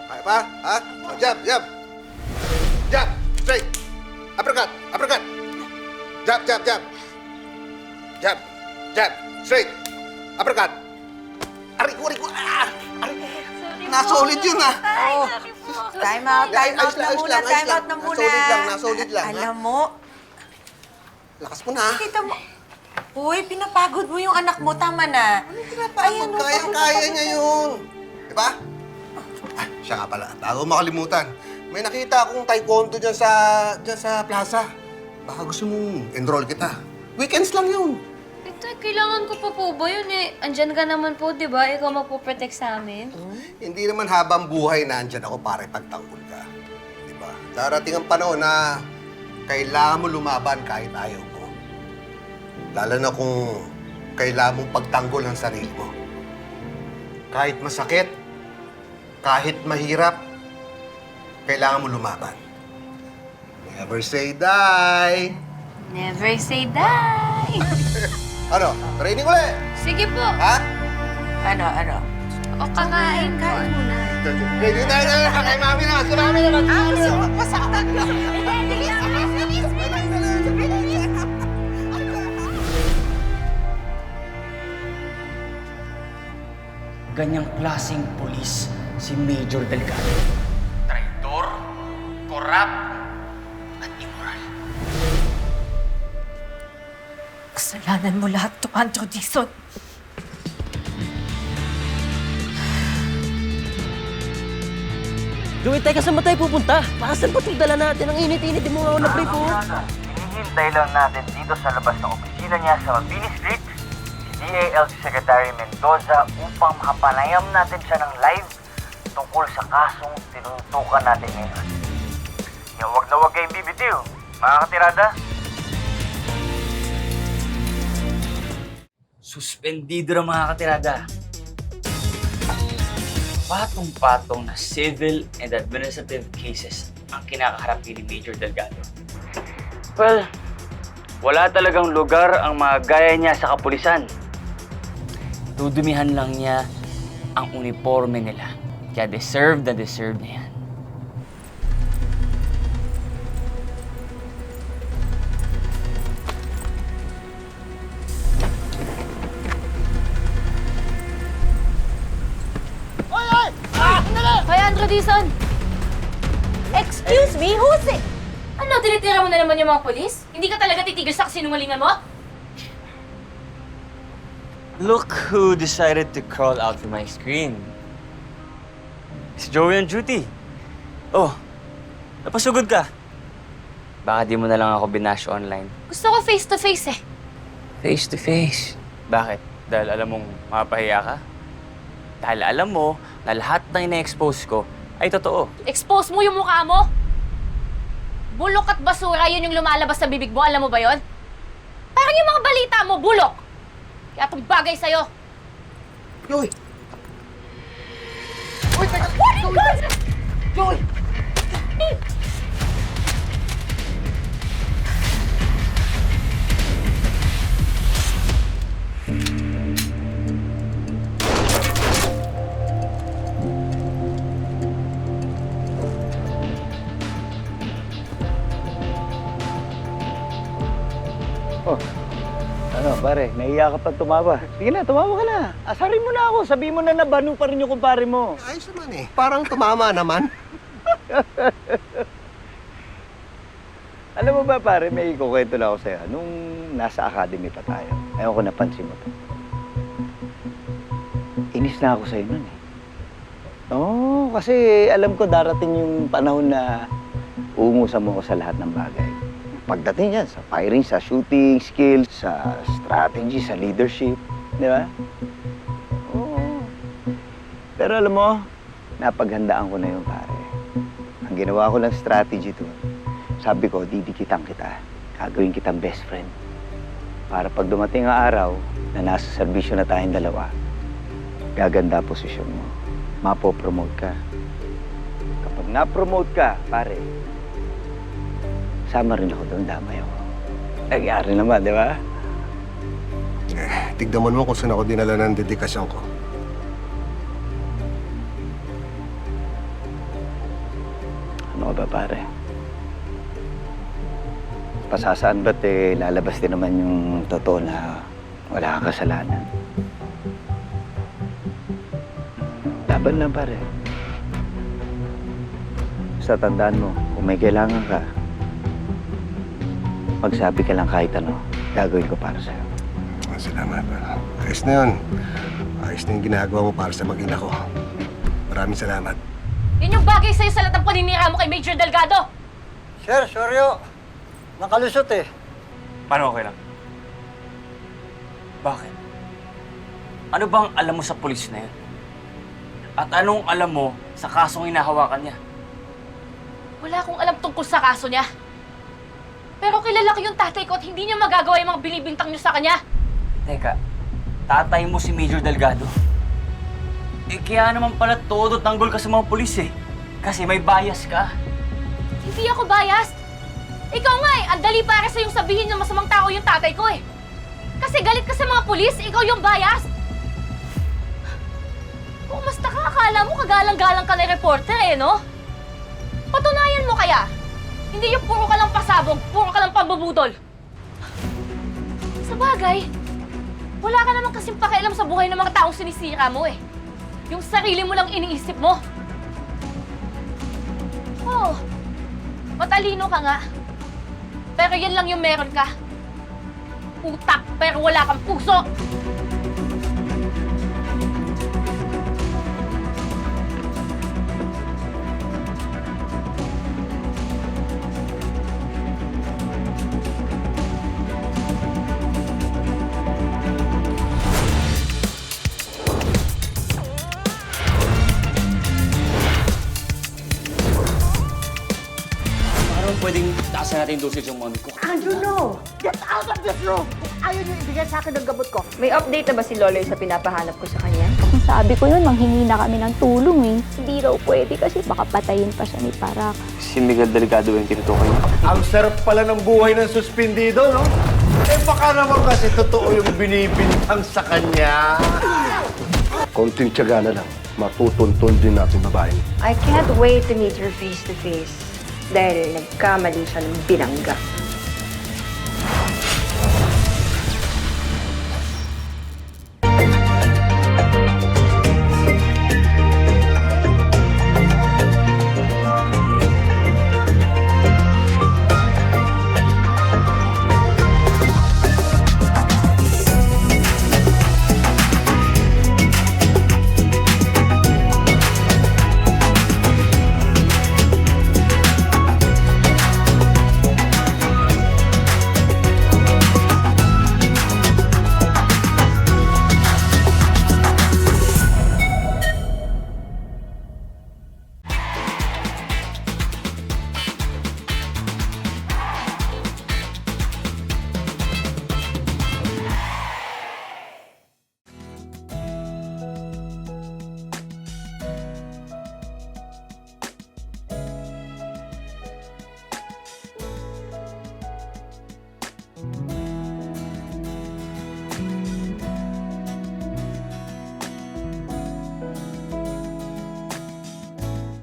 Kaya pa? Ha? O, jab, jab. Jab, straight. Uppercut, uppercut. Jab, jab, jab. Jab, jab, straight. Uppercut. Aray ko. Ah! Aray ko. Nasolid yun, ah. Oh. Time out na muna, time out na muna. Nasolid lang. Alam mo, Lakas mo na. kita mo. Uy, pinapagod mo yung anak mo, tama na. Ayan, oh, Kaya niya yun. Diba? Ah, siya nga pala. Bago makalimutan. May nakita akong taekwondo dyan sa plaza. Baka gusto mong enroll kita. Weekends lang yun. Ito, kailangan ko pa po ba yun eh? Andyan ka naman po, di ba? Ikaw magpo-protect sa amin. Hindi naman habang buhay na andyan ako para ipagtanggol ka. Diba? Darating ang panahon na kailangan mo lumaban kahit ayaw mo. Lalo na kung kailangan mong pagtanggol ang sarili mo. Kahit masakit, kahit mahirap, kailangan mo lumaban. Never say die! Never say die! Ano? Training ulit! Sige po. Ha? Ano? O, kakain ko. Ready tayo na! Kay mami na! Si mami na! Gusto mo pasaktan ko. Ganyang klaseng pulis si Major Delgado. Traitor, korap, at immoral. Kasalanan mo lahat to, Andrew Dixon. Joey, teka, saan ba tayo pupunta? Para saan ba itong dala natin? Ang init-init, di mo nga ako na-brief, oh. Hinihintay lang natin dito sa labas ng opisina niya sa Mabini Street si DALG Secretary Mendoza upang makapanayam natin siya ng live tungkol sa kasong tinutukan natin ngayon. Yung wag na wag kayong bibitiw, mga katirada. Suspendido ng mga katirada. Patong-patong na civil and administrative cases ang kinakaharap ni Major Delgado. Well, wala talagang lugar ang mga gaya niya sa kapulisan. Dudumihan lang niya ang uniforme nila. Kaya deserve na yan. Hoy, Andrew Dixon! Excuse me, who's it? Ano, tinitira mo na naman yung mga polis? Hindi ka talaga titigil sa kasinungalingan mo? Look who decided to crawl out of my screen. It's Joey on duty. Oh, napasugod ka. Baka di mo na lang ako binash online. Gusto ko face-to-face eh. Face to face. Bakit? Dahil alam mong mapahiya ka? Dahil alam mo na lahat ng ina-expose ko ay totoo. Expose mo yung mukha mo. Bulok at basura yun yung lumalabas sa bibig mo. Alam mo ba yon? Parang yung mga balita mo, bulok. Kaya itong bagay sa'yo. Joey! Ano, pare, nahiya ka pa tumawa. Sige na, tumawa ka na. Asarin mo na ako. Sabihin mo na nabano pa rin yung kumpare mo. Ayos naman eh. Parang tumama naman. Alam mo ba, pare, may ikukwento lang ako sa'yo. Nung nasa academy pa tayo, ayaw ko napansin mo to. Inis na ako sa'yo nun eh. Oo, kasi alam ko darating yung panahon na uumusan mo ko sa lahat ng bagay. Pagdating yan, sa firing, sa shooting, skills, sa strategy, sa leadership. Di ba? Oo. Pero alam mo, napaghandaan ko na yun, pare. Ang ginawa ko lang strategy to, sabi ko, didikitan kita. Gagawin kitang best friend. Para pag dumating ang araw na nasa serbisyo na tayong dalawa, gaganda ang posisyon mo. Mapopromote ka. Kapag na-promote ka, pare, sama rin ako doon, damay ako. Nagyari naman, di ba? Tignan mo kung saan ako dinala ng dedikasyon ko. ka ba, pare? Pasasaan ba't lalabas din naman yung totoo na wala kang kasalanan? Laban lang, pare. Basta tandaan mo, kung may kailangan ka, magsabi ka lang kahit ano, gagawin ko para sa'yo. Salamat. Ayos na yun. Ayos na yung ginagawa mo para sa mag-ina ko. Maraming salamat. Yan yung bagay sa'yo sa lahat ng paninira mo kay Major Delgado. Sir, sorry. Nakalusot eh. Paano okay lang? Bakit? Ano bang alam mo sa pulis na yun? At anong alam mo sa kasong hinahawakan niya? Wala akong alam tungkol sa kaso niya. Pero kilala ko yung tatay ko at hindi niya magagawa yung mga binibintang niyo sa kanya. Teka, tatay mo si Major Delgado. Kaya naman pala todo tanggol ka sa mga pulis eh. Kasi may bias ka. Hindi ako biased. Ikaw nga eh, ang dali para sa'yong sabihin na masamang tao yung tatay ko eh. Kasi galit ka sa mga pulis, ikaw yung biased. Kung mas nakakala mo, kagalang-galang ka na reporter eh, no? Patunayan mo kaya. Hindi yung puro ka lang pasabog, puro ka lang pambubudol. Sa bagay, wala ka naman kasing pakialam sa buhay ng mga taong sinisira mo eh. Yung sarili mo lang iniisip mo. Oh, matalino ka nga. Pero yan lang yung meron ka. Utak, pero wala kang puso. Parang pwedeng taasan natin yung dosage ng mommy ko. Andrew, no! Get out of this room! Ayaw niyo ibigay sa akin ng gamot ko. May update na ba si Loloy sa pinapahanap ko sa kanya? Kung sabi ko yun, manghingi na kami ng tulong eh. Hindi raw pwede kasi baka patayin pa siya ni Parak. Si Miguel Delgado yung tinutukoy niya. Ang sarap pala ng buhay ng suspindido, no? Eh baka naman kasi totoo yung binibintang sa kanya. Konting tiyaga na lang. Matutuntun din natin babae. I can't wait to meet her face to face. Dahil nagkamali siya ng binangga.